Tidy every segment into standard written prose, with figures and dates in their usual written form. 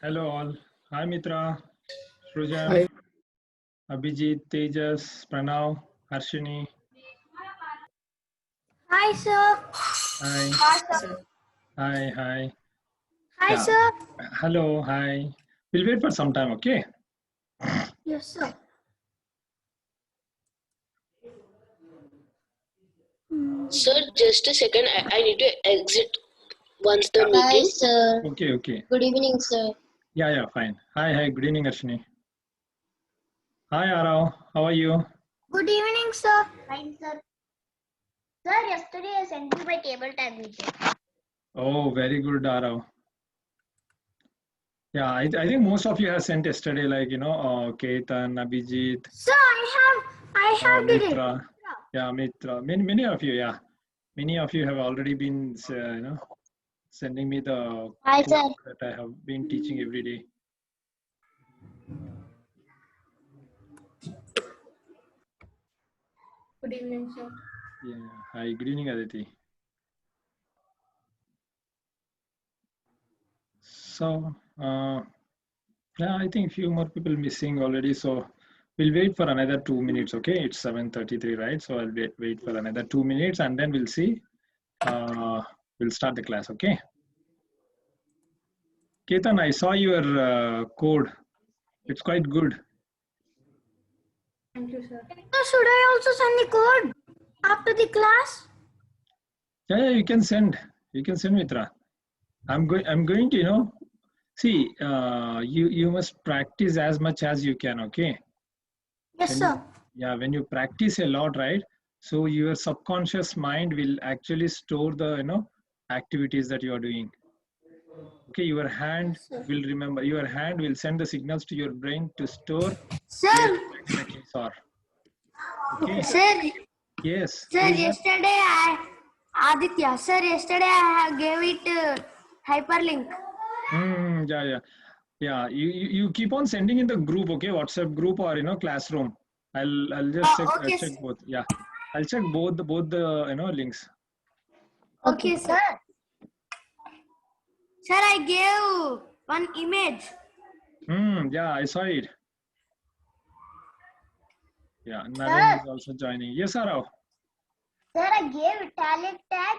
Hello all. Hi Mitra, Srujan, Hi, Abhijit, Tejas, Pranav, Harshini. Hi, sir. Hi, sir. hi. Hi, Yeah. sir. Hello, hi. We'll wait for some time, okay? Yes, sir. Sir, just a second. I need to exit once the Yeah. meeting. Sir. Okay. Good evening, sir. Yeah, fine. Hi. Good evening, Harshini. Hi, Arav. How are you? Good evening, sir. Fine, sir. Sir, yesterday I sent you my table tag video. Oh, very good, Arav. Yeah, I think most of you have sent yesterday, like, Ketan, Abhijit, Sir, I have did it. Mitra. Yeah, Mitra. Many of you, yeah. Many of you have already been, sending me the Hi, code sir. that I have been teaching every day. Good evening, sir. Yeah. Hi. Good evening, Aditi. So, yeah, I think few more people missing already. So we'll wait for another 2 minutes. Okay, it's 7:33, right? So I'll wait for another 2 minutes, and then we'll see. We'll start the class. Okay. Ketan, I saw your code. It's quite good. Thank you, sir. Sir, should I also send the code after the class? Yeah, you can send. You can send, Mitra. I'm going to, see. You must practice as much as you can. Okay. Yes, sir. When you practice a lot, right? So your subconscious mind will actually store the activities that you are doing. Okay, your hand will remember. Your hand will send the signals to your brain to store where Sir, exactly are. Okay. sir, Yes. sir, Who is that? yesterday Aditya, sir, yesterday I gave it hyperlink. Yeah. You keep on sending in the group, okay? WhatsApp group or classroom. I'll just Okay, check sir. both. Yeah, I'll check both the links. Okay, sir. Sir, I gave one image. Yeah, I saw it. Yeah, Naren Sir. is also joining. Yes, Arav. Sir, I gave italic tag.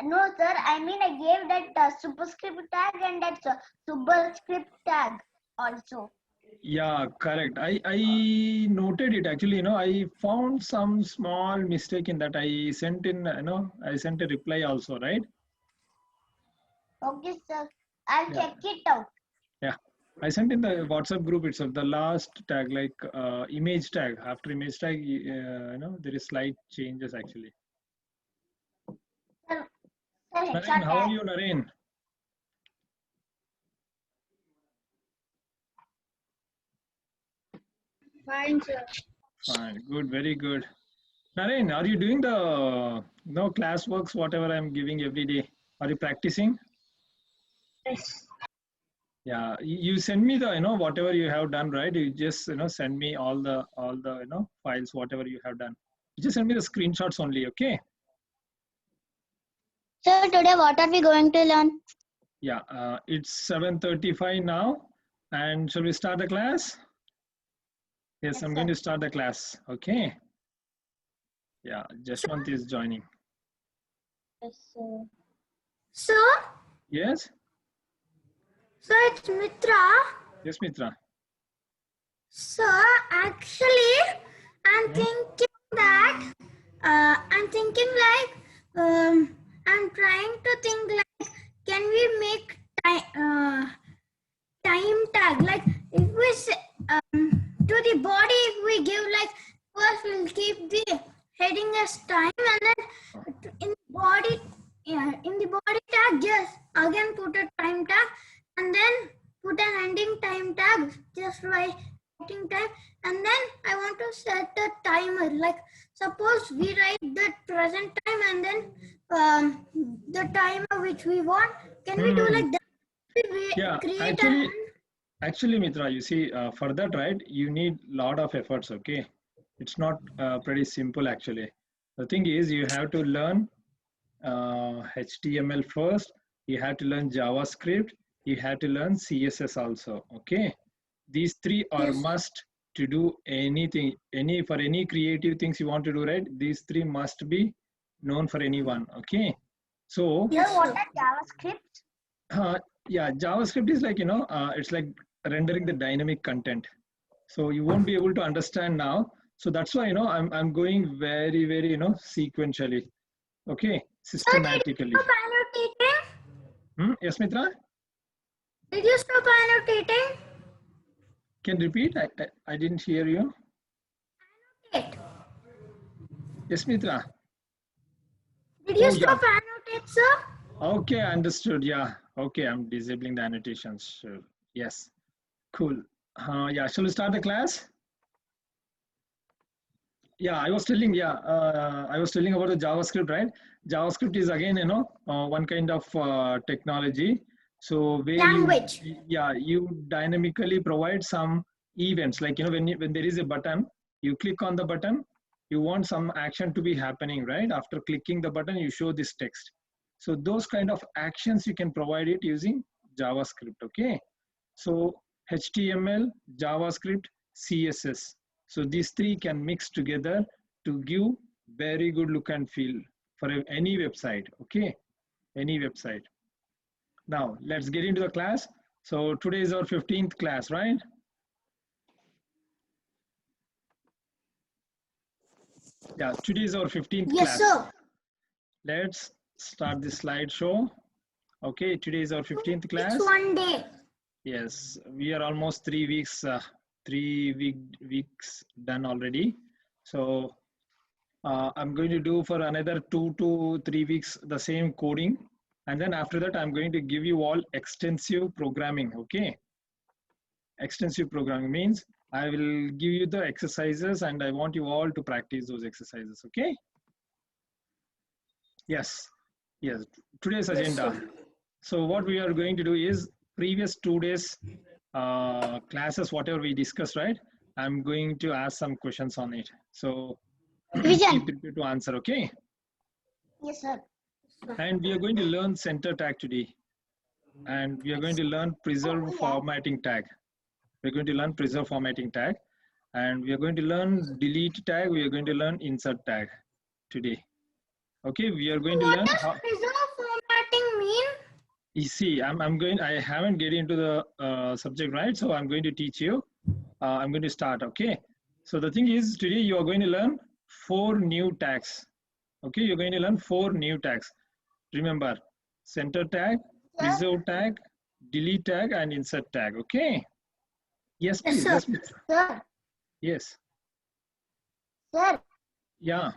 No, sir. I mean, I gave that superscript tag and that superscript tag also. Yeah, correct. I noted it actually. I found some small mistake in that. I sent in. I sent a reply also, right? Okay, sir. I'll Yeah. check it out. Yeah. I sent in the WhatsApp group itself the last tag, like image tag. After image tag, there is slight changes actually. Sir, HR Naren, how are tag. you, Naren? Fine, sir. Fine. Good. Very good. Naren, are you doing the class works whatever I'm giving every day? Are you practicing? Yes. Yeah, you send me the whatever you have done, right? You just send me all the files whatever you have done. You just send me the screenshots only, okay? Sir, today what are we going to learn? Yeah, it's 7:35 now, and shall we start the class? Yes, Yes, I'm sir. going to start the class. Okay. Yeah, Jaswant is joining. Yes, sir. Sir, Yes. sir, it's Mitra. Yes, Mitra. Sir, actually, I'm thinking that I'm trying to think like, can we make time tag? Like, if we say, to the body, if we give like, first we'll keep the heading as time, and then in the body tag, just again put a time tag, and then put an ending time tag just by time, and then I want to set a timer. Like, suppose we write the present time and then the timer which we want. Can we do like that? Yeah, Create actually, Mitra, you see, for that, right, you need lot of efforts. Okay, it's not pretty simple actually. The thing is, you have to learn HTML first. You have to learn JavaScript. you have to learn CSS also. Okay, these three are Yes. must to do anything, for any creative things you want to do, right? These three must be known for anyone. Okay, so Yes, Sir, what sir. are JavaScript? yeah, JavaScript is like, it's like rendering the dynamic content. So you won't be able to understand now. So that's why, I'm going very, very, sequentially. Okay, Sir, did you systematically. stop annotating? Yes, Mitra, Did you stop annotating? can repeat? I didn't hear you. It. Yes, Mitra. Did you Oh, yeah. stop annotate, sir? Okay, understood. Yeah. Okay, I'm disabling the annotations. Sure. Yes. Cool. Yeah, shall we start the class? Yeah, I was telling. Yeah, I was telling about the JavaScript, right? JavaScript is again, one kind of technology. So where Language. you dynamically provide some events, like when there is a button, you click on the button, you want some action to be happening, right? After clicking the button, you show this text. So those kind of actions you can provide it using JavaScript. Okay, so HTML, JavaScript, CSS. So these three can mix together to give very good look and feel for any website. Okay, any website. Now let's get into the class. So today is our 15th class, right? Yeah, today is our 15th Yes, class. sir. Let's start the slideshow. Okay, today is our 15th class. It's one day. Yes, we are almost 3 weeks, weeks done already. So I'm going to do for another 2 to 3 weeks the same coding, and then after that I'm going to give you all extensive programming. Okay, extensive programming means I will give you the exercises and I want you all to practice those exercises. Okay. Yes. Today's agenda. So what we are going to do is previous 2 days classes, whatever we discussed, right? I'm going to ask some questions on it. So be prepared to answer. Okay. Yes, sir. And we are going to learn center tag today. And we are going to learn preserve formatting tag. We're going to learn preserve formatting tag. And we are going to learn delete tag. We are going to learn insert tag today. Okay, we are going to learn What how. does preserve formatting mean? You see, I haven't get into the subject, right? So I'm going to teach you. I'm going to start. Okay. So the thing is, today you are going to learn 4 new tags. Okay, you're going to learn 4 new tags. Remember, center tag, preserve tag, delete tag, and insert tag. Okay. Yes, please. Yes, Yes. Sir, Yes. sir, Yeah.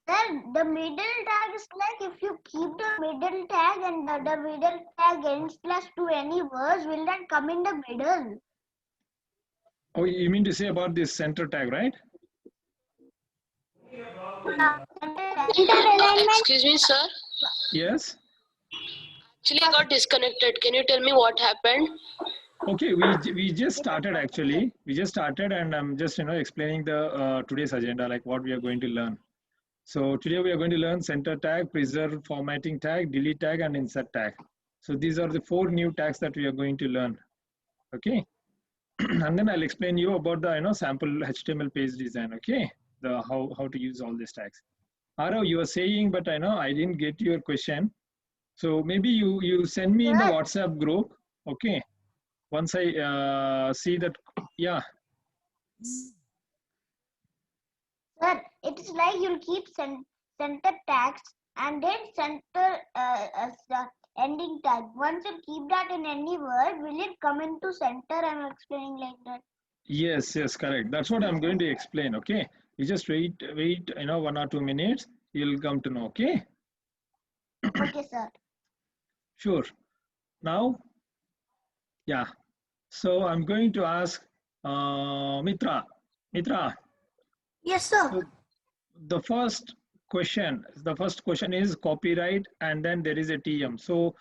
sir, the middle tag is like if you keep the middle tag and the middle tag ends plus to any words, will that come in the middle? Oh, you mean to say about this center tag, right? Excuse me, sir. Yes. Actually, I got disconnected. Can you tell me what happened? Okay, we just started actually. We just started, and I'm just explaining the today's agenda, like what we are going to learn. So today we are going to learn center tag, preserve formatting tag, delete tag, and insert tag. So these are the 4 new tags that we are going to learn. Okay, and then I'll explain you about the sample HTML page design. Okay, the how to use all these tags. Arav, you were saying, but I didn't get your question. So maybe you send me in the WhatsApp group. Okay. Once I see that, yeah. Sir, it is like you'll keep center tags and then center as the ending tag. Once you keep that in any word, will it come into center? I'm explaining like that. Yes, correct. That's what I'm going to explain. Okay. You just wait, 1 or 2 minutes. You'll come to know. Okay. Okay, sir. Sure. Now, yeah. So I'm going to ask Mitra. Yes, sir. So the first question is copyright, and then there is a TM. So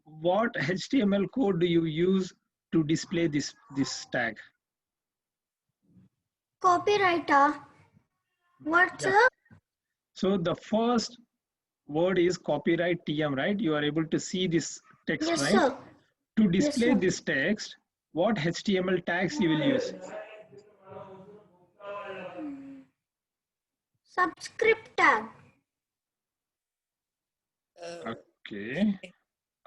what HTML code do you use to display this tag? Copywriter. What, Yeah. sir? So the first word is copyright TM, right? You are able to see this text, Yes, right? sir. To display sir. this text, what HTML tags you will use? Subscript tag. Okay.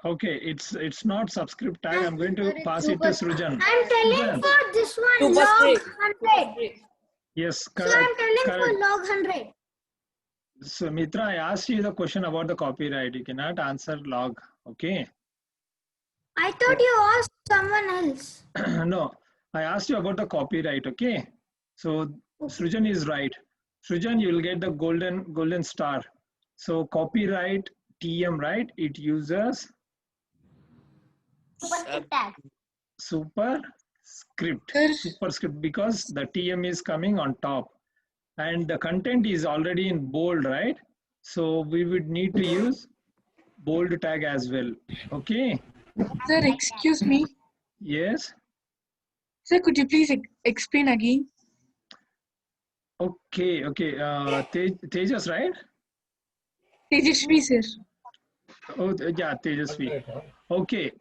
Okay, it's not subscript tag. I'm going to pass it to Srujan. I'm telling Srujan. for this one log Superscript. 100. Yes, So correct. I'm telling Correct. for log 100. So Mitra, I asked you the question about the copyright. You cannot answer log. Okay. I thought you asked someone else. No, I asked you about the copyright. Okay. So Srujan is right. Srujan, you will get the golden star. So copyright TM, right? It uses Superscript tag. superscript because the TM is coming on top and the content is already in bold, right? So we would need to use bold tag as well. Okay. Sir, excuse me. Yes. Sir, could you please explain again? Okay. Okay. Tejas, right? Tejasvi, sir. Oh, yeah, Tejasvi. Okay.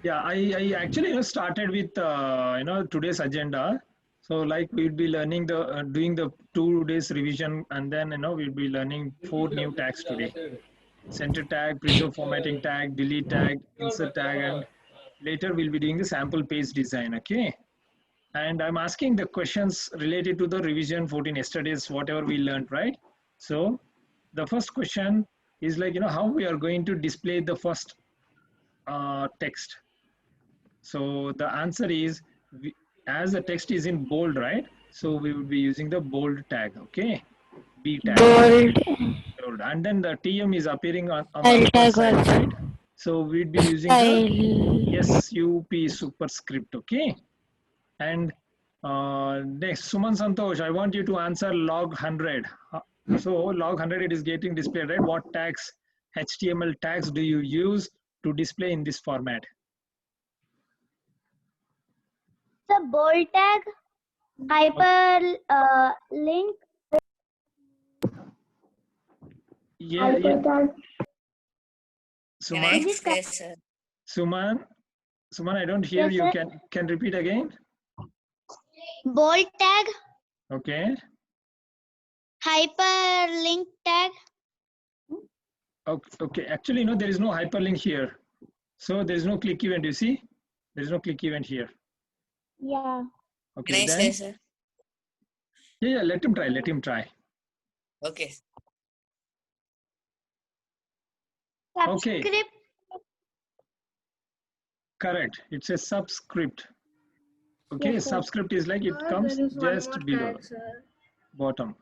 Yeah, I actually started with today's agenda. So like we'll be learning the doing the 2 days revision, and then we'll be learning 4 new tags today: center tag, preserve formatting tag, delete tag, insert tag, and later we'll be doing the sample page design. Okay. And I'm asking the questions related to the revision 14 yesterday's whatever we learned, right? So the first question is like how we are going to display the first text. So the answer is as the text is in bold, right? So we would be using the bold tag, okay? B tag. Bold. And then the TM is appearing on the upper side, right? So we'd be using the SUP superscript, okay? And next, Suman Santosh, I want you to answer log 100. So log 100, it is getting displayed, right? What tags, HTML tags do you use to display in this format? The bold tag, hyperlink. Yeah. Suman, Yes, sir. Suman, I don't hear Yes, you. sir. Can repeat again? Bold tag, Okay. hyperlink tag. Okay. Actually, there is no hyperlink here. So there is no click event. You see, there is no click event here. Yeah. Okay. Can I Then say, sir? yeah. Let him try. Let him try. Okay. Okay. Subscript. Correct. It's a subscript. Okay. Yes, sir. Subscript is like it comes just below bottom.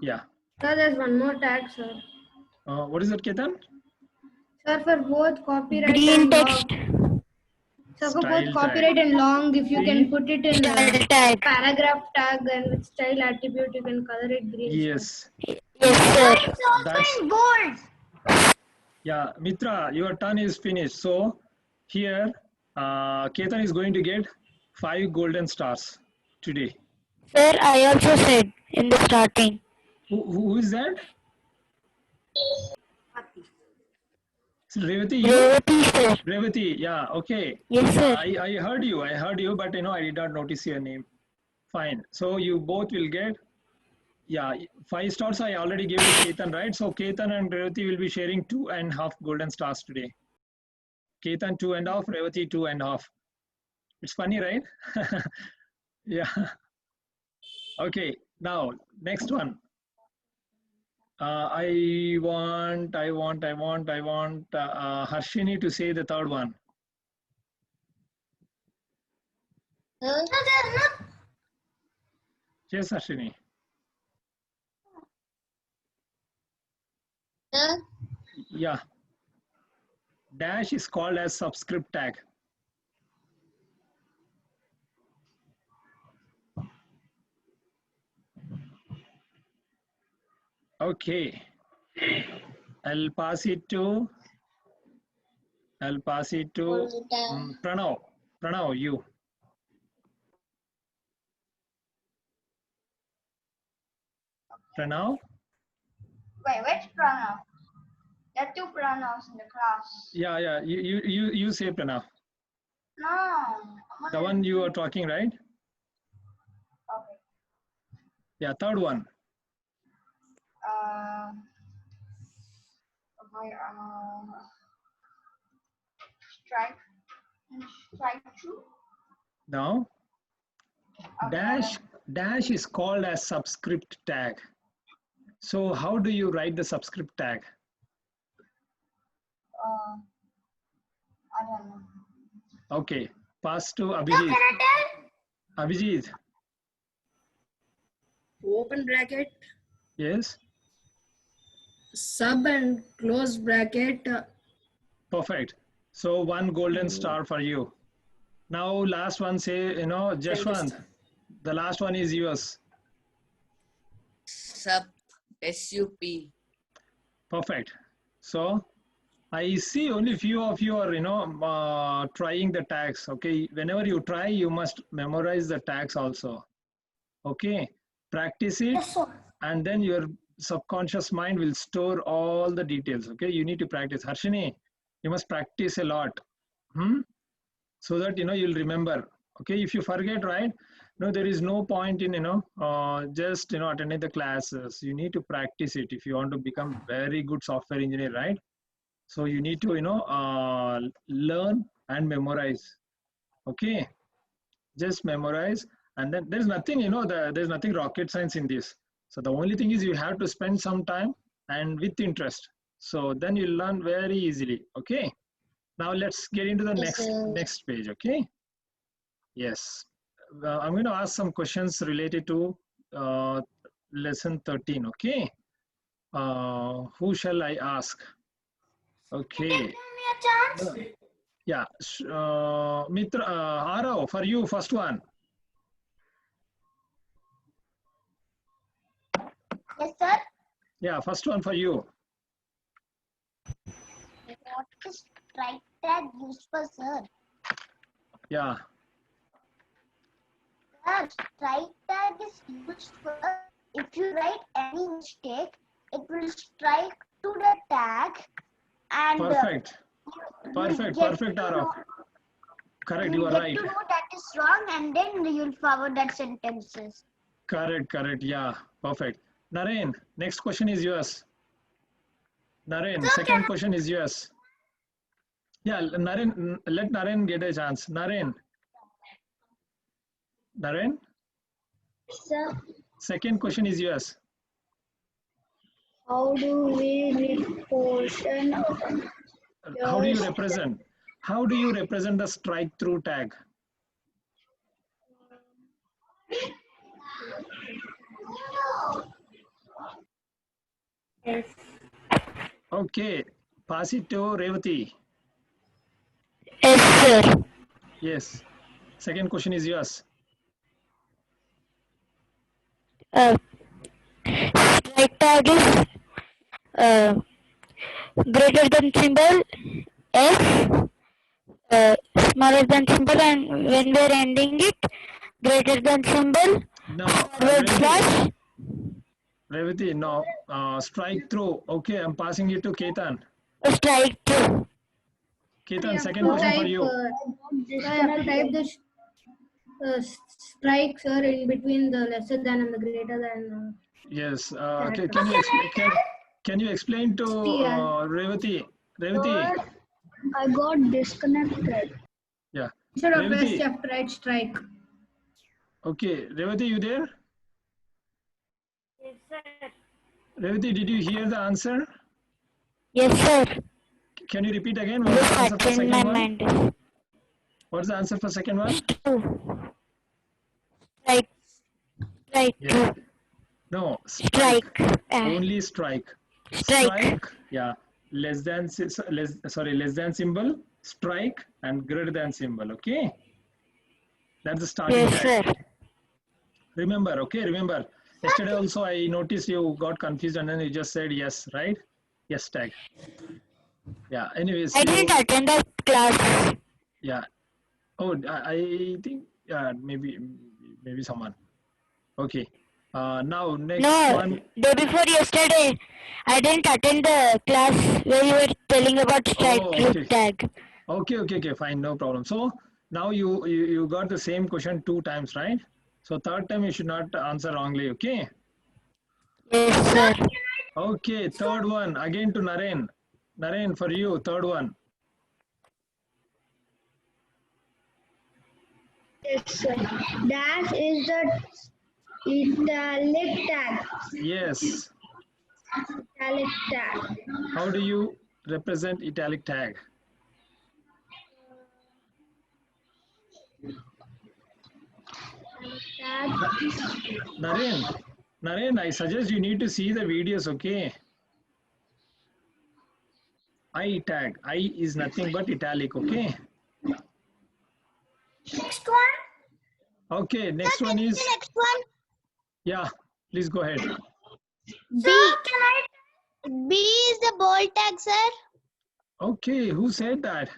Yeah. Sir, there's one more tag, sir. What is that, Ketan? Sir, for both copyright Green and text. long. Sir, for Style both tag. copyright and long, if you See? can put it in Style tag. paragraph tag and with style attribute, you can color it green. Yes. Yes, sir. It's also That's in bold. yeah. Mitra, your turn is finished. So here, Ketan is going to get 5 golden stars today. Sir, I also said in the starting. Who is that? Revati, you? Revati, sir. Revati, yeah, okay. Yes, sir. I heard you, but I did not notice your name. Fine. So you both will get, 5 stars I already gave to Ketan, right? So Ketan and Revati will be sharing 2.5 golden stars today. Ketan 2.5, Revati 2.5. It's funny, right? Yeah. Okay, now next one. I want Harshini to say the third one. No, there's not. Yes, Harshini. Yeah. Dash is called as subscript tag. Okay. I'll pass it to Pranav. Pranav, you. Pranav? Wait, which pronoun? There are 2 pranavs in the class. Yeah. You say Pranav. No. The one you are talking, right? Okay. Yeah, third one. Strike through. Now, Okay. dash is called as subscript tag. So how do you write the subscript tag? I don't know. Okay, pass to So Abhijit. can I tell? Abhijit, Open bracket, yes, sub and close bracket. perfect. So one golden star for you. Now last one, say, Jashwant, the last one is yours. Sub, SUP. Perfect. So I see only few of you are, trying the tags. Okay, whenever you try, you must memorize the tags also. Okay, practice it, Yes, sir. and then your subconscious mind will store all the details. Okay, you need to practice. Harshini, you must practice a lot, so that you'll remember. Okay, if you forget, right? No, there is no point in just attending the classes. You need to practice it if you want to become very good software engineer, right? So you need to learn and memorize. Okay, just memorize, and then there's nothing there's nothing rocket science in this. So the only thing is you have to spend some time and with interest. So then you learn very easily. Okay, now let's get into the next page. Okay, yes, I'm going to ask some questions related to lesson 13. Okay, who shall I ask? Okay, Give me a chance. yeah, Mitra, Arav, for you, first one. Yes, sir. Yeah, first one for you. What is strike tag used for, sir? Yeah, Sir, strike tag is used for if you write any mistake, it will strike to the tag and perfect, you perfect, get perfect, to Arav. know- Correct, you you are get right. to know that is wrong, and then you'll forward that sentences. Correct, yeah, perfect. Naren, next question is yours. Naren, second question is yours. Yeah, Naren, let Naren get a chance. Naren, Sir, second question is yours. how do we reportion? How do you represent? How do you represent the strike through tag? Yes. Okay, pass it to Revati. Yes, sir. Yes. Second question is yours. Strike tag is greater than symbol S, smaller than symbol, and when we are ending it, greater than symbol, No, forward slash. Revati, no. Strike through. Okay, I'm passing it to Ketan. Strike through. Ketan, second question for you. I have to type the strike, sir, in between the lesser than and the greater than. Yes. Can you explain to Revati? Revati. I got disconnected. Yeah. Instead of press, Revati. you have to write strike. Okay. Revati, you there? Yes, sir. Revati, did you hear the answer? Yes, sir. Can you repeat again? What was the answer for This in second my one? mind. What's the answer for second one? True. Strike. Yeah. True. No. Strike. Only strike. Strike. Yeah. Less than symbol, strike, and greater than symbol. Okay. That's the starting Yes, tag. sir. Remember. Okay. Remember. Yesterday also I noticed you got confused and then you just said yes, right? Yes tag. Yeah. Anyways. I didn't attend that class. Yeah. Oh, I think maybe someone. Okay. Now next No, one. day before yesterday, I didn't attend the class where you were telling about strike Oh, loop okay. tag. Okay, fine, no problem. So now you got the same question 2 times, right? So third time you should not answer wrongly, okay? Yes, sir. Okay, third one again to Naren. Naren, for you, third one. Yes, sir. Dash is the italic tag. Yes. Italic tag. How do you represent italic tag? Tag. Naren, I suggest you need to see the videos, okay? I tag. I is nothing but italic, okay? Next one. Okay, next one is, Next one. yeah, please go ahead. Sir, can I? B is the bold tag, sir. Okay, who said that?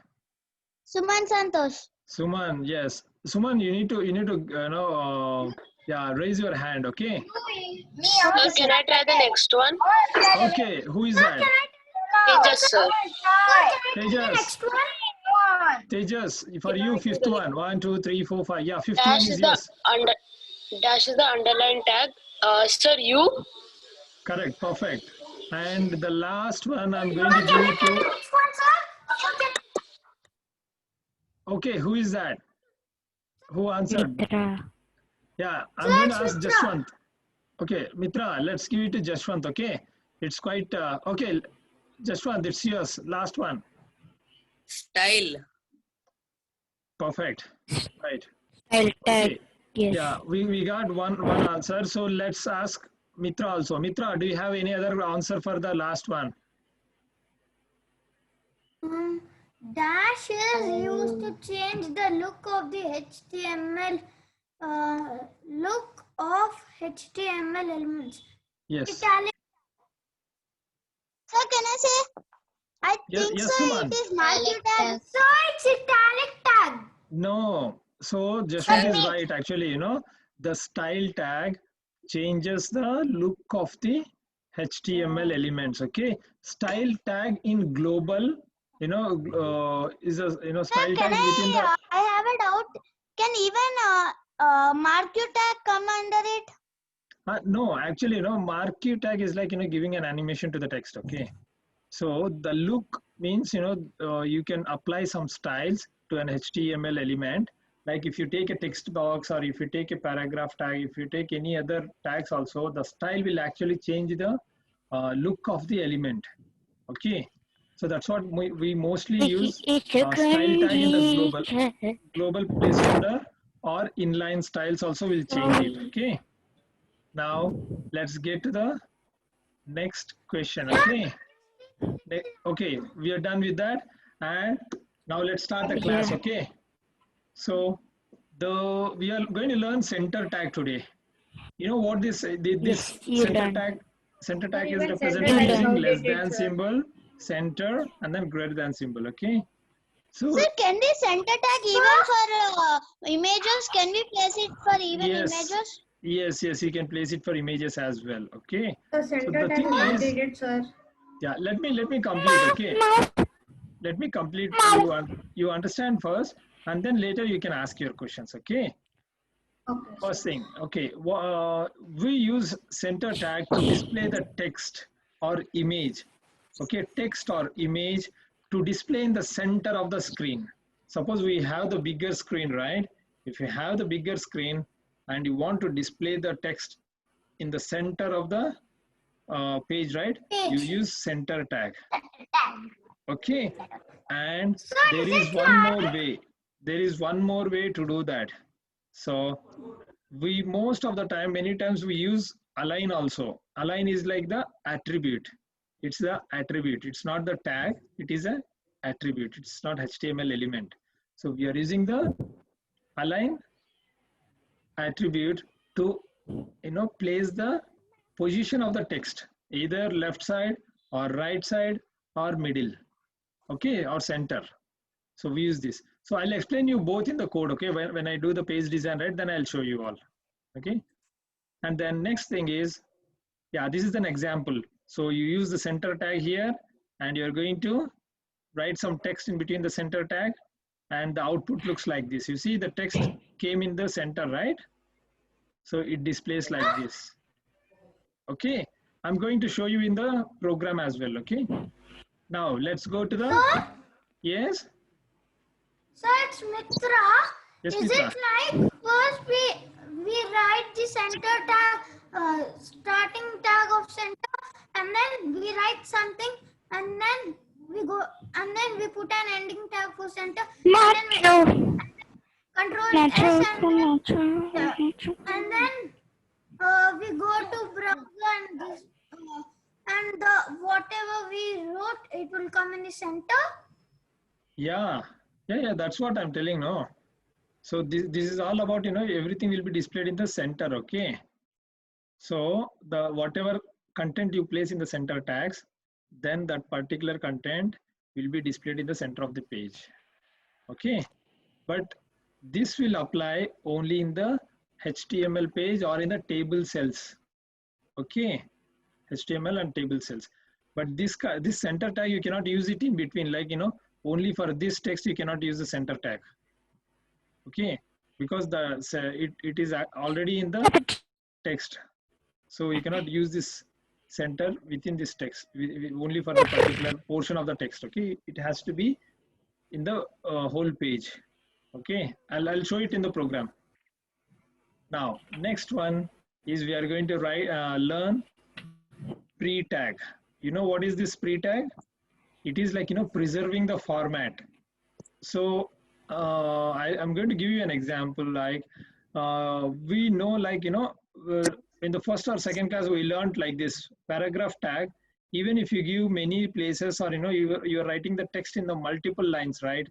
Suman Santosh. Suman, yes. Suman, you need to, yeah, raise your hand, okay? Sir, can I try the next one? Okay, who is that? Tejas, sir. Tejas. Next one. Tejas, for you, fifth one. 1, 2, 3, 4, 5. Yeah, fifth one Dash is is the yes. dash is the underline tag. Sir, you. Correct, perfect. And the last one I'm going to give it to. Next one, sir. Okay, who is that? Who answered? Mitra. Yeah, I'm going to Let's ask Mitra. Jashwant. Okay, Mitra, let's give it to Jashwant, okay? It's quite, okay, Jashwant, it's yours. Last one. Style. Perfect. Right. Style tag. Okay. Yes. Yeah, we got one answer. So let's ask Mitra also. Mitra, do you have any other answer for the last one? Dash is used to change the look of the HTML elements. Yes. Italic. Sir, can I say? I Yes, think yes, so. Suman. It is marquee tag. So it's italic tag. No. So Jashwant is right. Actually, the style tag changes the look of the HTML elements. Okay. Style tag in global, is a style Can tag within the. I have a doubt. Can even marquee tag come under it? No, actually, marquee tag is like giving an animation to the text. Okay. So the look means you can apply some styles to an HTML element. Like if you take a text box or if you take a paragraph tag, if you take any other tags also, the style will actually change the look of the element. Okay. So that's what we mostly use style tag in the global placeholder or inline styles also will change it. Okay. Now let's get to the next question. Okay. Okay, we are done with that, and now let's start the class. Okay, so we are going to learn center tag today. You know what this center tag is represented using less than symbol, center, and then greater than symbol. Okay, so Sir, can we center tag even for images? Can we place it for even images? Yes, you can place it for images as well. Okay, The center so the tag thing is is, needed, sir. yeah, let me complete. Okay, let me complete. You understand first, and then later you can ask your questions. Okay. Okay. First thing, okay, we use center tag to display the text or image. Okay, text or image to display in the center of the screen. Suppose we have the bigger screen, right? If you have the bigger screen and you want to display the text in the center of the page, right? You use center tag. Okay, and there is one more way. There is one more way to do that. So we most of the time, many times we use align also. Align is like the attribute. It's the attribute. It's not the tag. It is an attribute. It's not HTML element. So we are using the align attribute to place the position of the text, either left side or right side or middle, okay, or center. So we use this. So I'll explain you both in the code, okay? When I do the page design, right, then I'll show you all, okay? And then next thing is, yeah, this is an example. So you use the center tag here, and you're going to write some text in between the center tag, and the output looks like this. You see the text came in the center, right? So it displays like this. Okay, I'm going to show you in the program as well. Okay, now let's go to the, Sir? yes? So it's Mitra. Yes, Is Mitra. it like first we write the center tag, starting tag of center, and then we write something, and then we go, and then we put an ending tag for center, Not and then true. control Not S, true. and then, Not true. yeah, Not true. and then we go to browser, and this, and the whatever we wrote, it will come in the center. Yeah, that's what I'm telling. No, so this is all about, you know, everything will be displayed in the center. Okay, so the whatever content you place in the center tags, then that particular content will be displayed in the center of the page. Okay, but this will apply only in the HTML page or in the table cells. Okay, HTML and table cells. But this center tag, you cannot use it in between, like, you know, only for this text you cannot use the center tag. Okay, because it is already in the text, so you cannot use this center within this text only for the particular portion of the text. Okay, it has to be in the whole page. Okay, I'll show it in the program. Now next one is we are going to learn pre-tag. You know what is this pre-tag? It is like, you know, preserving the format. So I'm going to give you an example. Like we know, like, you know, in the first or second class we learned like this paragraph tag. Even if you give many places, or, you know, you're writing the text in the multiple lines, right?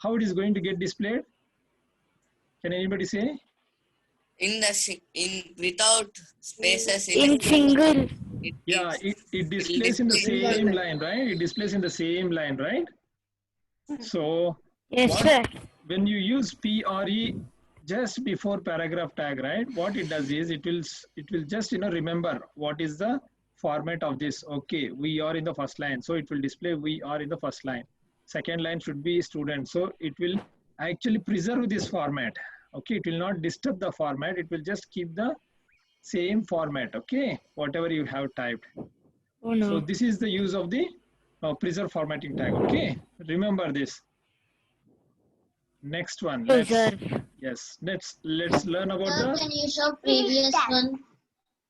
How it is going to get displayed? Can anybody say? In without spaces. In single. Yeah, it displays in the same line, right? It displays in the same line, right? So Yes, sir. when you use PRE just before paragraph tag, right? What it does is it will just, you know, remember what is the format of this. Okay, we are in the first line, so it will display we are in the first line. Second line should be student, so it will actually preserve this format. Okay, it will not disturb the format. It will just keep the same format. Okay, whatever you have typed. Oh no. So this is the use of the preserve formatting tag. Okay, remember this. Next one. Preserve. Let's learn about Sir, the. can you show previous one?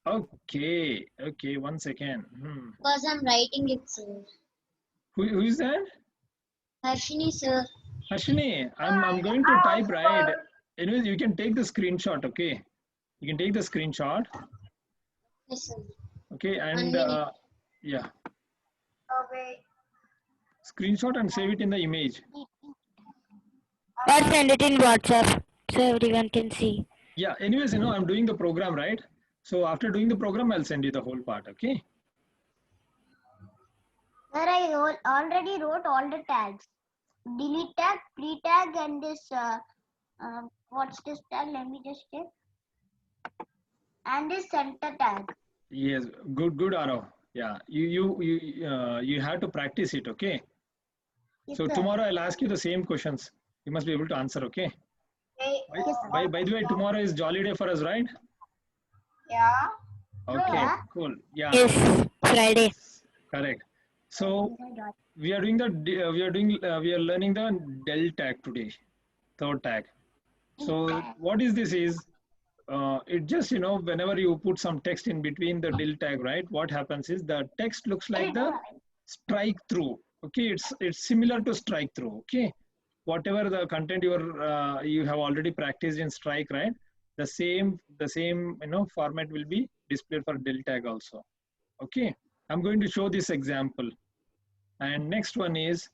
Okay, 1 second. Because I'm writing it, sir. Who is that? Harshini, sir. Ashwini, I'm going to type, right? Anyways, you can take the screenshot. Okay, you can take the screenshot. Yes, sir. Okay, and yeah, Okay. screenshot and save it in the image. Or send it in WhatsApp so everyone can see. Yeah, anyways, you know, I'm doing the program, right? So after doing the program, I'll send you the whole part. Okay. Sir, I already wrote all the tags. Delete tag, pre-tag, and this, what's this tag? Let me just check. And this center tag. Yes, good, Arav. Yeah, you have to practice it. Okay. Yes, So sir. tomorrow I'll ask you the same questions. You must be able to answer. Okay. Okay. By the way, tomorrow is jolly day for us, right? Yeah. Okay, Yeah. cool. Yeah, Yes, Friday. correct. So we are doing we are learning the del tag today, third tag. So what is this is, it just, you know, whenever you put some text in between the del tag, right? What happens is the text looks like the strike through. Okay, it's similar to strike through. Okay, whatever the content you have already practiced in strike, right? The same you know format will be displayed for del tag also. Okay, I'm going to show this example. And next one is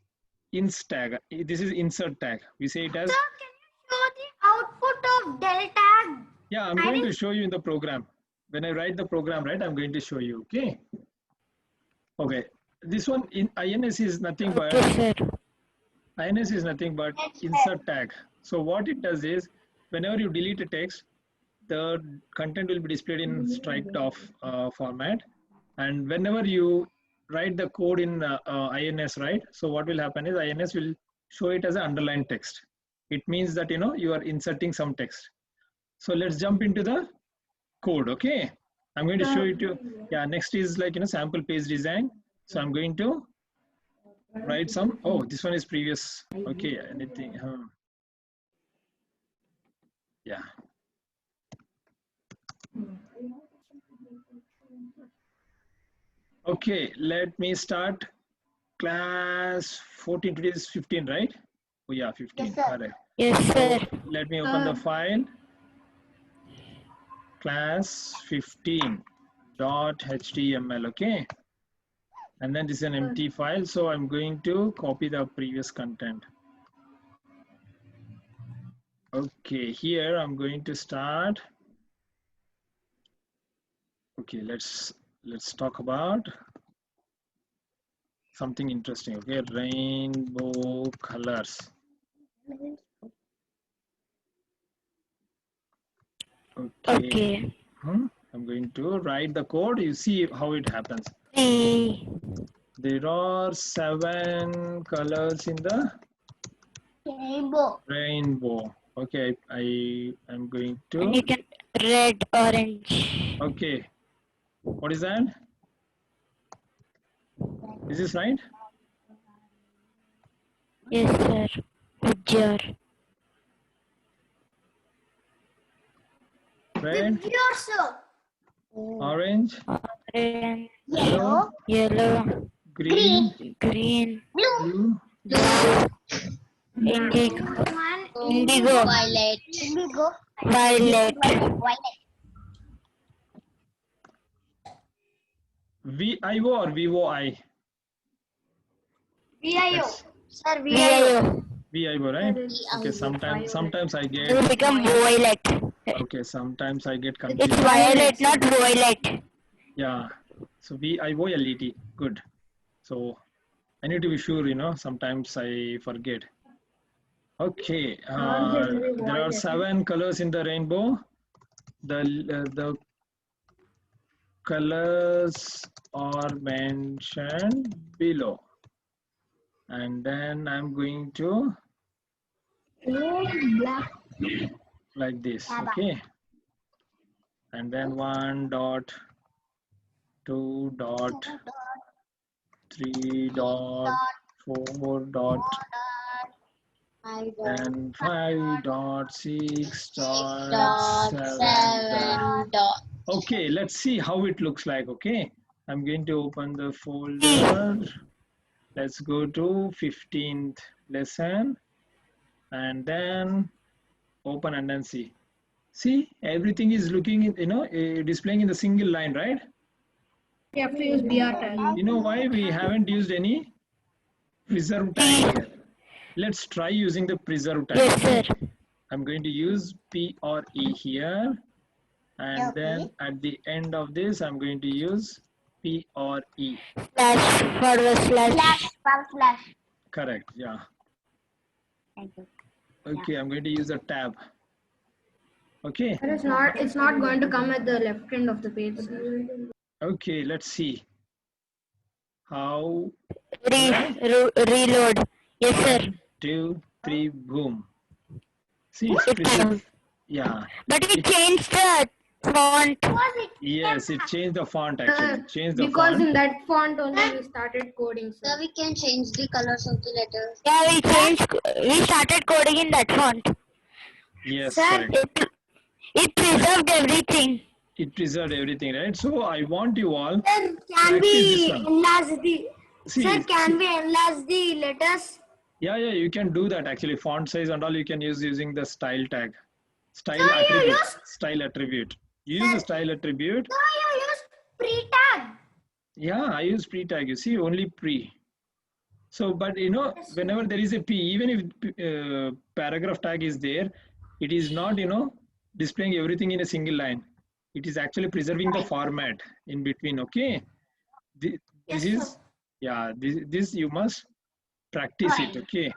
ins tag. This is insert tag. We say it as. Sir, can you show the output of del tag? Yeah, I'm going to show you in the program. When I write the program, right, I'm going to show you. Okay. Okay. This one in INS is nothing but. Okay, sir. INS is nothing but insert tag. So what it does is, whenever you delete a text, the content will be displayed in striped off format. And whenever you write the code in INS, right? So what will happen is INS will show it as an underlined text. It means that, you know, you are inserting some text. So let's jump into the code, okay? I'm going to show you to, yeah, next is like, you know, sample page design. So I'm going to write some, oh, this one is previous, okay, anything, yeah. Okay, let me start class 14, today is 15, right? Oh yeah, 15, Yes, sir. correct. Yes, sir. Let me open the file. Class 15.html, okay? And then this is an empty file, so I'm going to copy the previous content. Okay, here I'm going to start. Okay, let's talk about something interesting, okay? Rainbow colors. Okay. I'm going to write the code. You see how it happens. 3. There are 7 colors in the rainbow. Okay, I am going And to. you can red, orange. Okay, what is that? Is this right? Yes, sir. Ujjar. Red, sir. orange, Orange, yellow, yellow, green, green, blue, indigo, Violet. Indigo. violet. VIO or VOI? VIO. Sir, VIO. VIO, right? Okay, sometimes I You get, become violet. okay, sometimes I get It's confused. violet, not violet. Yeah, so VIOLET, good. So I need to be sure, you know, sometimes I forget. Okay, there are 7 colors in the rainbow. The colors are mentioned below. And then I'm going to like this, okay? And then 1 dot, 2 dot, 3 dot, 4 dot, and 5 dot, 6 dot, 7 dot. Okay, let's see how it looks like, okay? I'm going to open the folder. Let's go to 15th lesson and then open and then see. See, everything is looking, you know, displaying in the single line, right? You have to use BR tag. You know why we haven't used any preserve tag here? Let's try using the preserve tag. Yes, sir. I'm going to use PRE here. And then at the end of this, I'm going to use PRE. Slash, forward slash. Slash. Correct, yeah. Thank you. Okay, I'm going to use a tab. Okay. It's not going to come at the left end of the page. Okay, let's see. How? Reload. Yes, sir. 2, 3, boom. See, it's pretty, yeah. But it changed the font. Yes, it changed the font actually. Changed the Because font. in that font only we started coding. Sir, we can change the colors of the letters. Yeah, we started coding in that font. Yes, Sir, correct. it preserved everything. It preserved everything, right? So I want you all. Sir, can we enlarge the? See, we enlarge the letters? Yeah, you can do that actually. Font size and all you can use using the style tag. Style attribute. Style attribute. You use the style attribute. So you use pre-tag. Yeah, I use pre-tag. You see, only pre. So, but you know, whenever there is a P, even if paragraph tag is there, it is not, you know, displaying everything in a single line. It is actually preserving the format in between. Okay. This is, yeah, this you must practice it. Okay.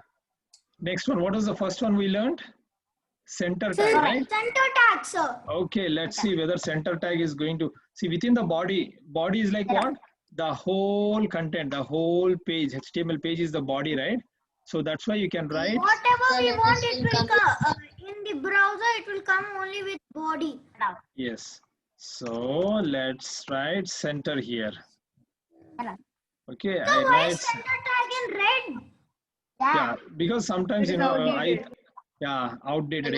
Next one. What was the first one we learned? center tag, right? Center tag, sir. Okay, let's see whether center tag is going to see within the body. Body is like what? The whole content, the whole page. HTML page is the body, right? So that's why you can write. Whatever we want, it will come in the browser. It will come only with body. Yes. So let's write center here. Okay, So I why write. is center tag in red? Yeah, because sometimes It is outdated. outdated,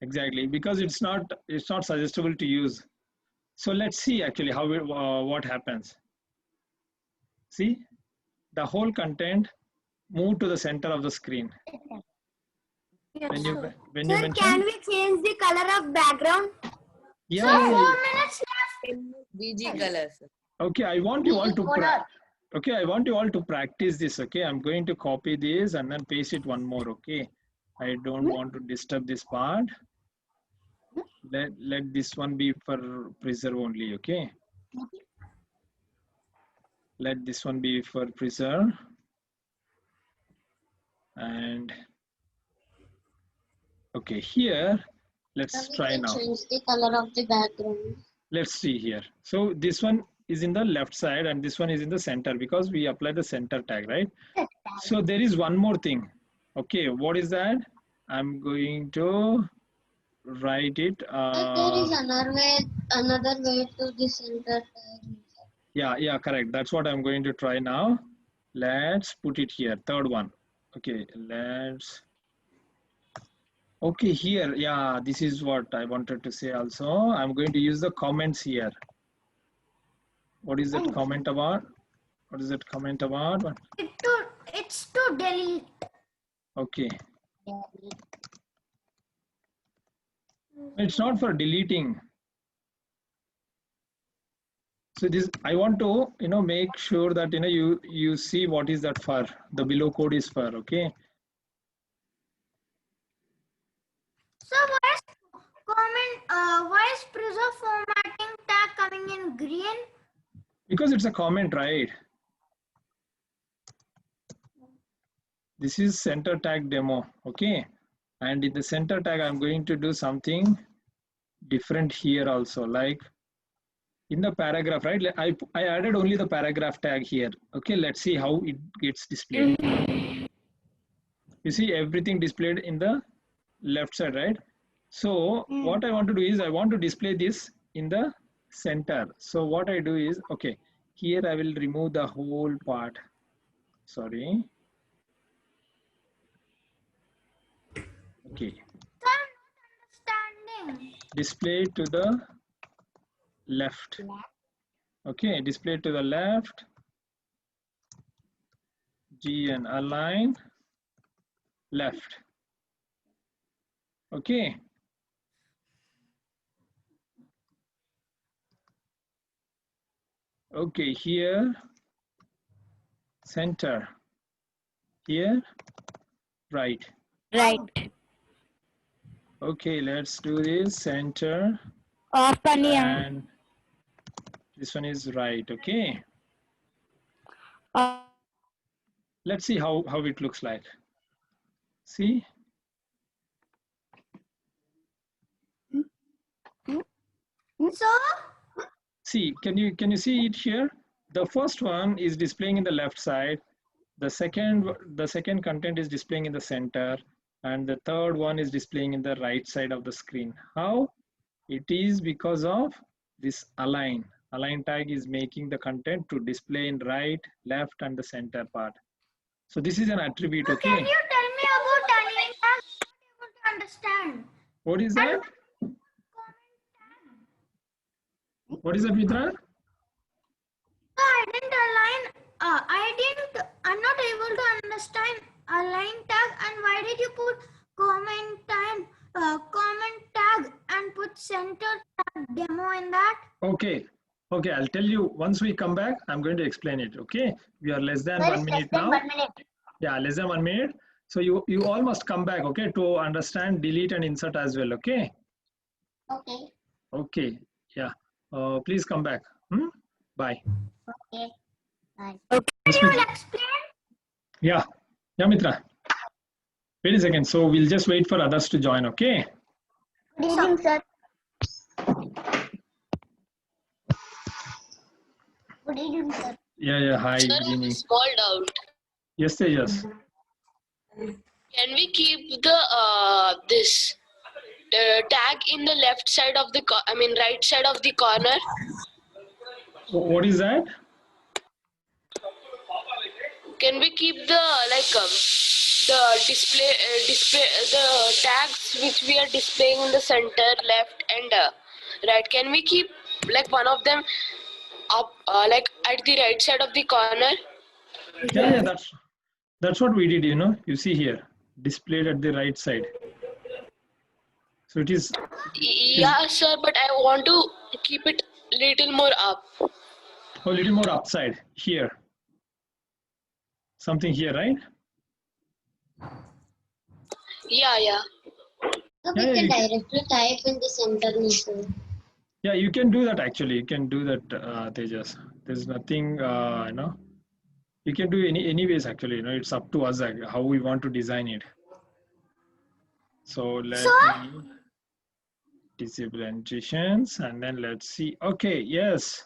exactly, because it's not suggestible to use. So let's see actually how what happens. See, the whole content move to the center of the screen. When you mention, Can we change the color of background? yeah, 4 minutes left. BG colors. okay, I want you all to practice this. Okay, I'm going to copy this and then paste it one more. Okay, I don't want to disturb this part. Let this one be for preserve only. Okay, let this one be for preserve. And okay, here let's try now. Change the color of the background. Let's see here. So this one is in the left side and this one is in the center because we apply the center tag, right? So there is one more thing. Okay, what is that? I'm going to write it. There is another way to the center tag. Yeah, correct. That's what I'm going to try now. Let's put it here. Third one. Okay, okay, here. Yeah, this is what I wanted to say also. I'm going to use the comments here. What is that comment about? What is that comment about? It's to delete. Okay. It's not for deleting. So this, I want to, make sure that, you see what is that for. The below code is for, okay. So why is preserve formatting tag coming in green? Because it's a comment, right? This is center tag demo, okay. And in the center tag, I'm going to do something different here also, like in the paragraph, right? I added only the paragraph tag here. Okay, let's see how it gets displayed. You see everything displayed in the left side, right? So what I want to do is I want to display this in the center. So what I do is, okay, here I will remove the whole part. Sorry. Okay. I'm not understanding. Display to the left. Okay, display to the left. G and align left. Okay. Okay, here center. Here right. Right. Okay, let's do this center. Off pani. And this one is right. Okay. Let's see how it looks like. See. So See, can you see it here? The first one is displaying in the left side. The second content is displaying in the center, and the third one is displaying in the right side of the screen. How? It is because of this align. Align tag is making the content to display in right, left, and the center part. So this is an attribute. so Okay. can you tell me about align tag? I'm not able to understand. What is that? What is that, Mitra? So I'm not able to understand align tag, and why did you put comment tag and put center tag demo in that? Okay, I'll tell you once we come back. I'm going to explain it. Okay, we are less than 1 minute now. 1 minute. Yeah, less than 1 minute. So you all must come back, okay, to understand delete and insert as well. Okay. Okay. Okay. Yeah. Please come back. Bye. Okay. Bye. Can you explain? Yeah. Yeah, Mitra. Wait a second. So we'll just wait for others to join, okay? Good evening, sir. Good evening, sir. Yeah, hi, Sir, good I have a evening. small doubt. Yes, Tejas. Can we keep the this tag in the left side of the right side of the corner? What is that? Can we keep the the display the tags which we are displaying in the center, left and right? Can we keep like one of them up like at the right side of the corner? Yeah, that's what we did, you know. You see here, displayed at the right side. So it is. Yeah, sir, but I want to keep it little more up. A little more upside here. Something here, right? Yeah. So Yeah, we can you can- directly type in the center, sir. Yeah, you can do that actually. You can do that, Tejas. There's nothing, you know. You can do anyways actually. You know, it's up to us like, how we want to design it. So let me disable annotations and then let's see. Okay, yes,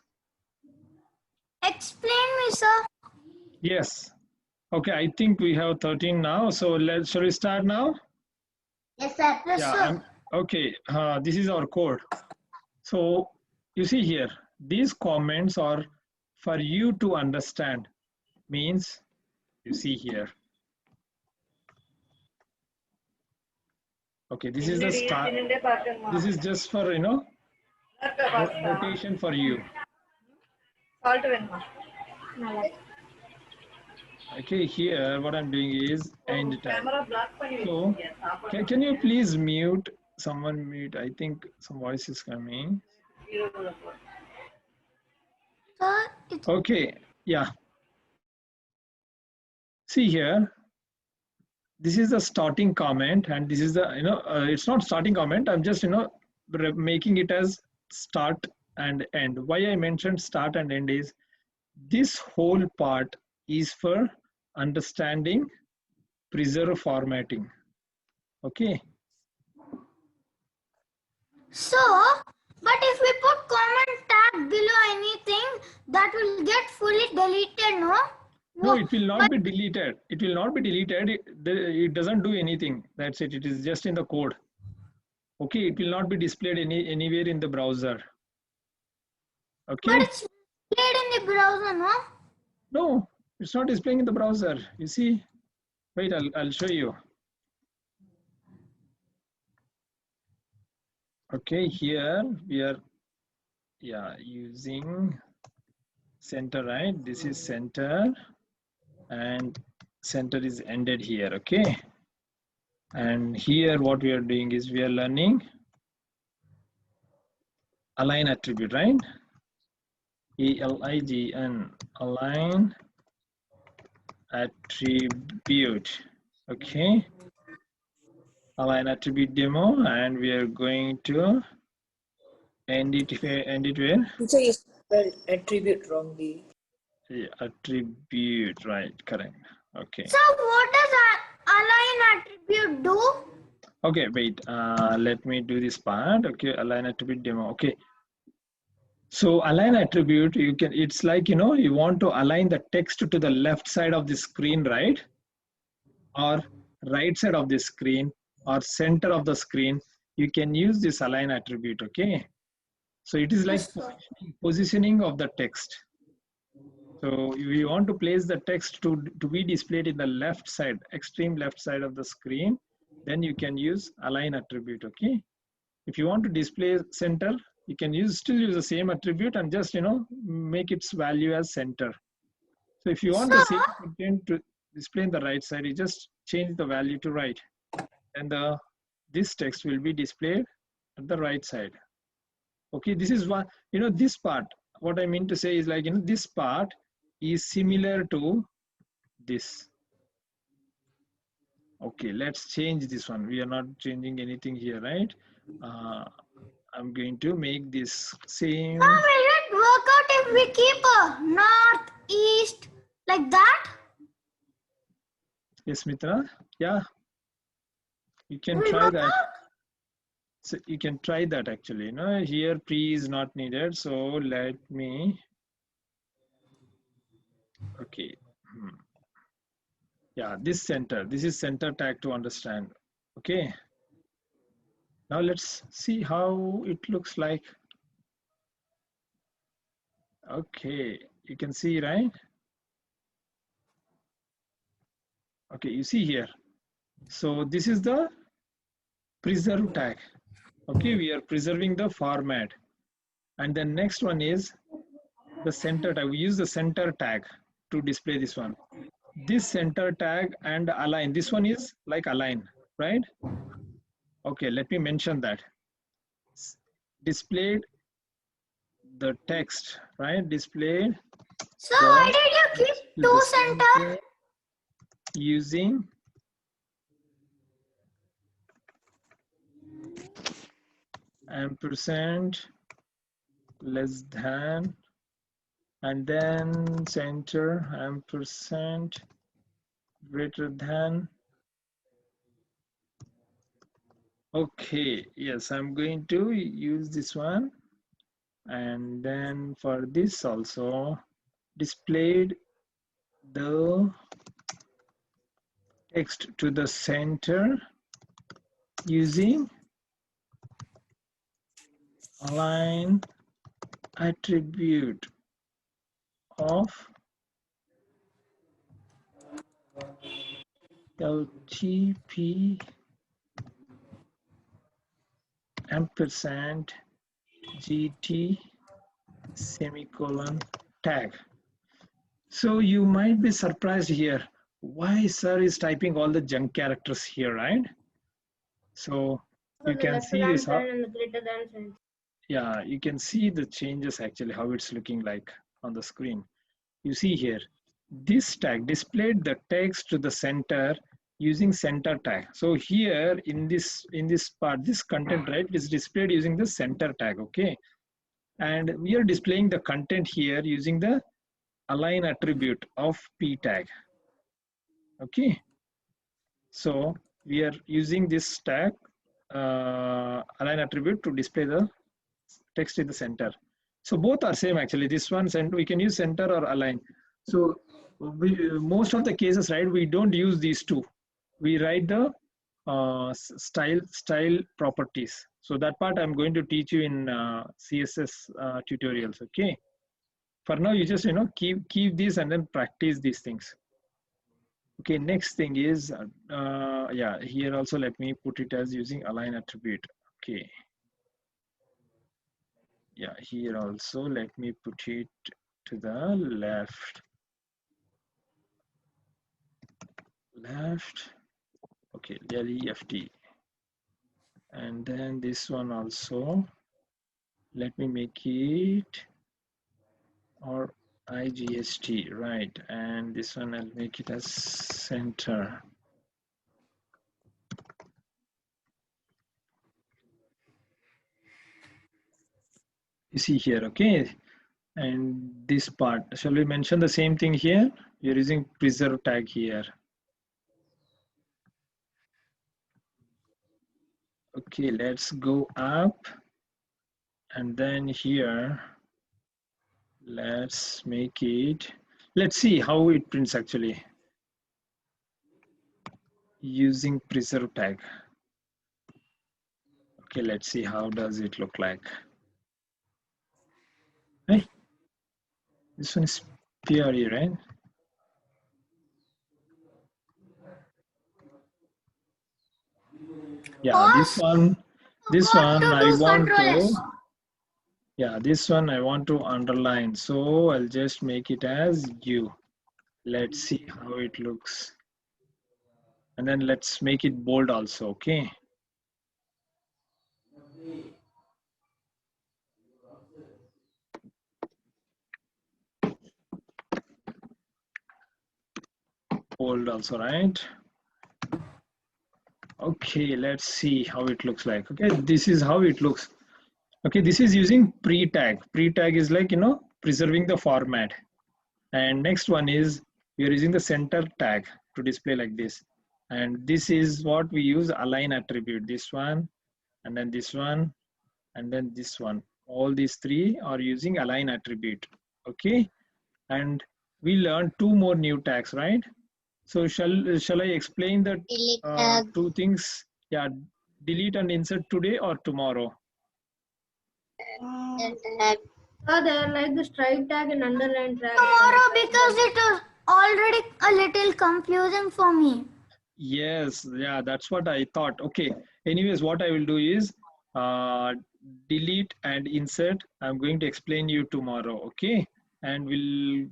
Explain me, sir. yes. Okay, I think we have 13 now. So shall we start now? Yes, sir. Yes, Yeah, sir. okay. This is our code. So you see here, these comments are for you to understand. Means you see here. Okay, this is the start. This is just for, you know, notation for you. Okay, here what I'm doing is end time. So can you please mute? Someone mute. I think some voice is coming. Sir, it's Okay, yeah. See here, this is the starting comment and this is the, you know, it's not starting comment. I'm just, you know, making it as start and end. Why I mentioned start and end is this whole part is for understanding preserve formatting. Okay. so, but if we put comment tag below anything, that will get fully deleted, no? No, it will not be deleted. It will not be deleted. It doesn't do anything. That's it. It is just in the code. Okay, it will not be displayed anywhere in the browser. Okay. But it's displayed in the browser, no? No, it's not displaying in the browser. You see? Wait, I'll show you. Okay, here we are, yeah, using center, right? This is center and center is ended here, okay? And here what we are doing is we are learning align attribute, right? ALIGN, align attribute, okay? Align attribute demo, and we are going to end it where? So you spelled attribute wrongly. Yeah, attribute, right, correct. Okay. So what does align attribute do? Okay, wait, let me do this part. Okay, align attribute demo. Okay. So align attribute, you can, it's like, you know, you want to align the text to the left side of the screen, right? Or right side of the screen or center of the screen. You can use this align attribute, okay? So it is like positioning of the text. So if you want to place the text to be displayed in the left side, extreme left side of the screen, then you can use align attribute, okay? If you want to display center, you can still use the same attribute and just, you know, make its value as center. So if you want the same content to display in the right side, you just change the value to right. And this text will be displayed at the right side. Okay, this is what, you know, this part, what I mean to say is like, you know, this part is similar to this. Okay, let's change this one. We are not changing anything here, right? I'm going to make this same. How will it work out if we keep a north, east, like that? Yes, Mitra. Yeah. You can try that. So you can try that actually. Here pre is not needed. So let me. Okay. Yeah, this center. This is center tag to understand. Okay. Now let's see how it looks like. Okay, you can see, right? Okay, you see here. So this is the preserve tag. Okay, we are preserving the format. And the next one is the center tag. We use the center tag to display this one. This center tag and align. This one is like align, right? Okay, let me mention that. Displayed the text, right? Displayed. So why did you keep two center? Using ampersand less than and then center ampersand greater than. Okay, yes, I'm going to use this one. And then for this also displayed the text to the center using align attribute of LTP ampersand GT semicolon tag. So you might be surprised here. Why sir is typing all the junk characters here, right? So you can see this. Yeah, you can see the changes actually, how it's looking like on the screen. You see here, this tag displayed the text to the center using center tag. So here in this part, this content, right, is displayed using the center tag, okay? And we are displaying the content here using the align attribute of P tag, okay? So we are using this tag align attribute to display the text in the center. So both are same actually. This one, and we can use center or align. So most of the cases, right, we don't use these two. We write the style properties. So that part I'm going to teach you in CSS tutorials. Okay. For now, you just keep these and then practice these things. Okay. Next thing is yeah. Here also let me put it as using align attribute. Okay. Yeah, here also let me put it to the left. Okay, left. And then this one also, let me make it or IGST, right? And this one I'll make it as center. You see here, okay? And this part, shall we mention the same thing here? You're using preserve tag here. Okay, let's go up. And then here, let's make it, let's see how it prints actually. Using preserve tag. Okay, let's see how does it look like. Hey, this one is PRE, right? Yeah, this one I want to, yeah, this one I want to underline. So I'll just make it as U. Let's see how it looks. And then let's make it bold also, okay? Bold also, right? Okay, let's see how it looks like. Okay, this is how it looks. Okay, this is using pre-tag. Pre-tag is like, preserving the format. And next one is we are using the center tag to display like this. And this is what we use align attribute. This one, and then this one, and then this one. All these three are using align attribute. Okay. And we learned 2 more new tags, right? So shall I explain the two things? Yeah, delete and insert today or tomorrow? They are like the stripe tag and underline tag. Tomorrow, because it is already a little confusing for me. Yes, yeah, that's what I thought. Okay. Anyways, what I will do is delete and insert. I'm going to explain you tomorrow. Okay. And we'll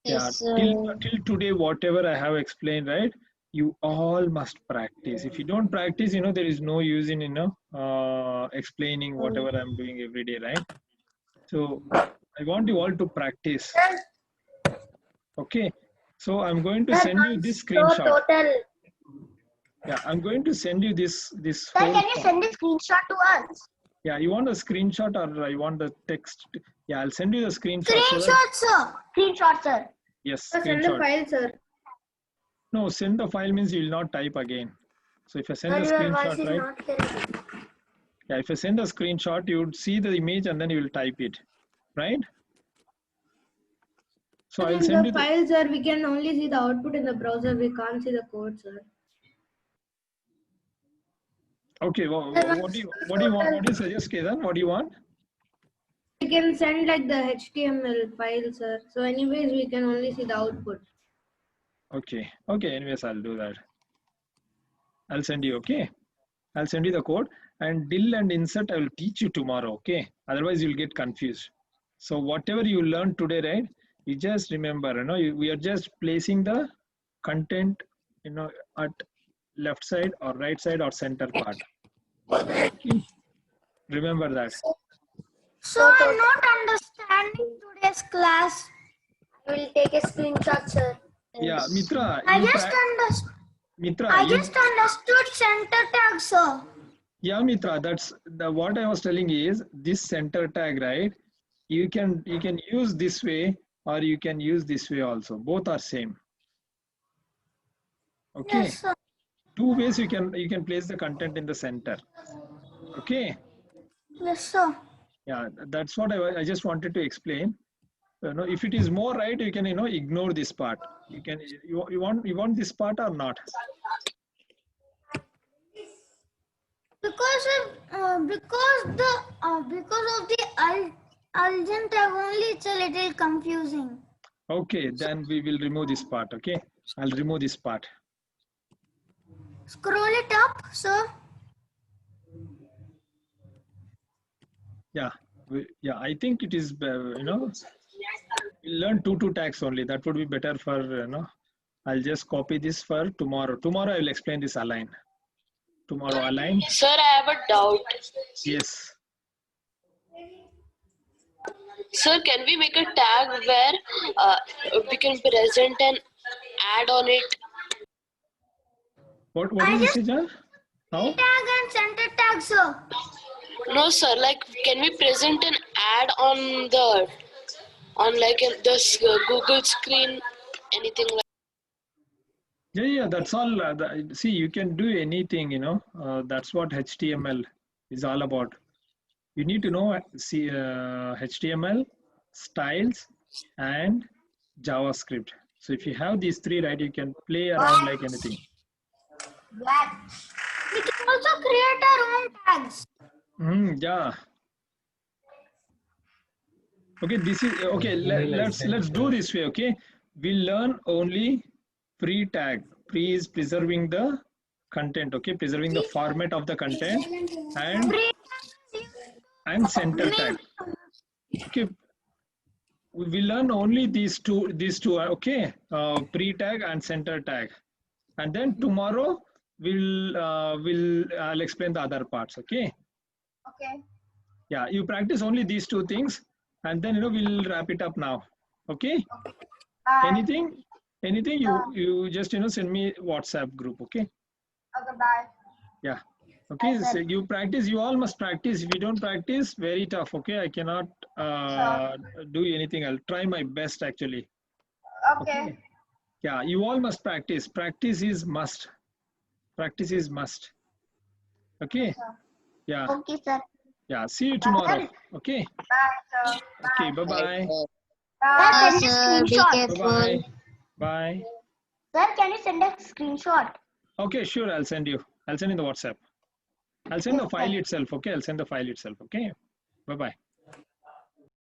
Yes, yeah, till today, whatever I have explained, right? You all must practice. If you don't practice, there is no use in explaining whatever I'm doing every day, right? So I want you all to practice. Okay. So I'm going to send you this screenshot. Yeah, I'm going to send you this Sir, whole can you send a screenshot to us? Yeah, you want a screenshot or you want the text? Yeah, I'll send you the screenshot. So screenshot, that, sir. Screenshot, sir. yes, Send the screenshot. file, sir. No, send the file means you will not type again. So if I send the screenshot, right? Yeah, if I send a screenshot, you would see the image and then you will type it, right? So I'll In send the you the, file, sir, we can only see the output in the browser. We can't see the code, sir. okay. Well, what do you want? What do you suggest, Kedan? What do you want? We can send like the HTML file, sir. So anyways, we can only see the output. Okay. Okay. Anyways, I'll do that. I'll send you. Okay. I'll send you the code, and dill and insert I will teach you tomorrow. Okay. Otherwise, you'll get confused. So whatever you learned today, right? You just remember, we are just placing the content, at left side or right side or center part. Okay. Remember that. So I'm not understanding today's class. I will take a screenshot, sir. Yeah, Mitra. I you just pra- understood. Mitra, I you- just understood center tag, sir. Yeah, Mitra, that's what I was telling is this center tag, right? You can use this way or you can use this way also. Both are same. Okay. Yes, sir. 2 ways you can place the content in the center. Okay. Yes, sir. Yeah, that's what I just wanted to explain. If it is more right, you can ignore this part. You want this part or not? Because of the urgent tag only, it's a little confusing. Okay, then we will remove this part. Okay, I'll remove this part. Scroll it up, sir. Yeah, I think it is, we'll learn 2 tags only. That would be better for, I'll just copy this for tomorrow. Tomorrow I will explain this align. Tomorrow align. Sir, I have a doubt. Yes. Sir, can we make a tag where we can present and add on it? What is this, Sijan? How? Tag and center tag, sir. No, sir. Like, can we present and add on the Google screen, anything like? Yeah, that's all. See, you can do anything, that's what HTML is all about. You need to know HTML, styles, and JavaScript. So if you have these 3, right, you can play around like anything. We can also create our own tags. Yeah. Okay, this is okay. Let's do this way. Okay, we learn only pre tag. Pre is preserving the content. Okay, preserving the format of the content, and center tag. Okay, we learn only these two. Okay, pre tag and center tag, and then tomorrow I'll explain the other parts. Okay. Okay. Yeah, you practice only these 2 things, and then we'll wrap it up now. Okay. Anything you just send me WhatsApp group. Okay. Okay, bye. Yeah. Okay. So you practice. You all must practice. If you don't practice, very tough. Okay. I cannot do anything. I'll try my best actually. Okay. Yeah, you all must practice. Practice is must. Practice is must. Okay. Yeah. Okay, sir. Yeah. See you tomorrow. Okay. Okay. Bye bye. Sir, send a screenshot. Bye bye. Sir, can you send a screenshot? Okay. Sure. I'll send you. I'll send in the WhatsApp. I'll send the file itself. Okay. I'll send the file itself. Okay. Bye bye.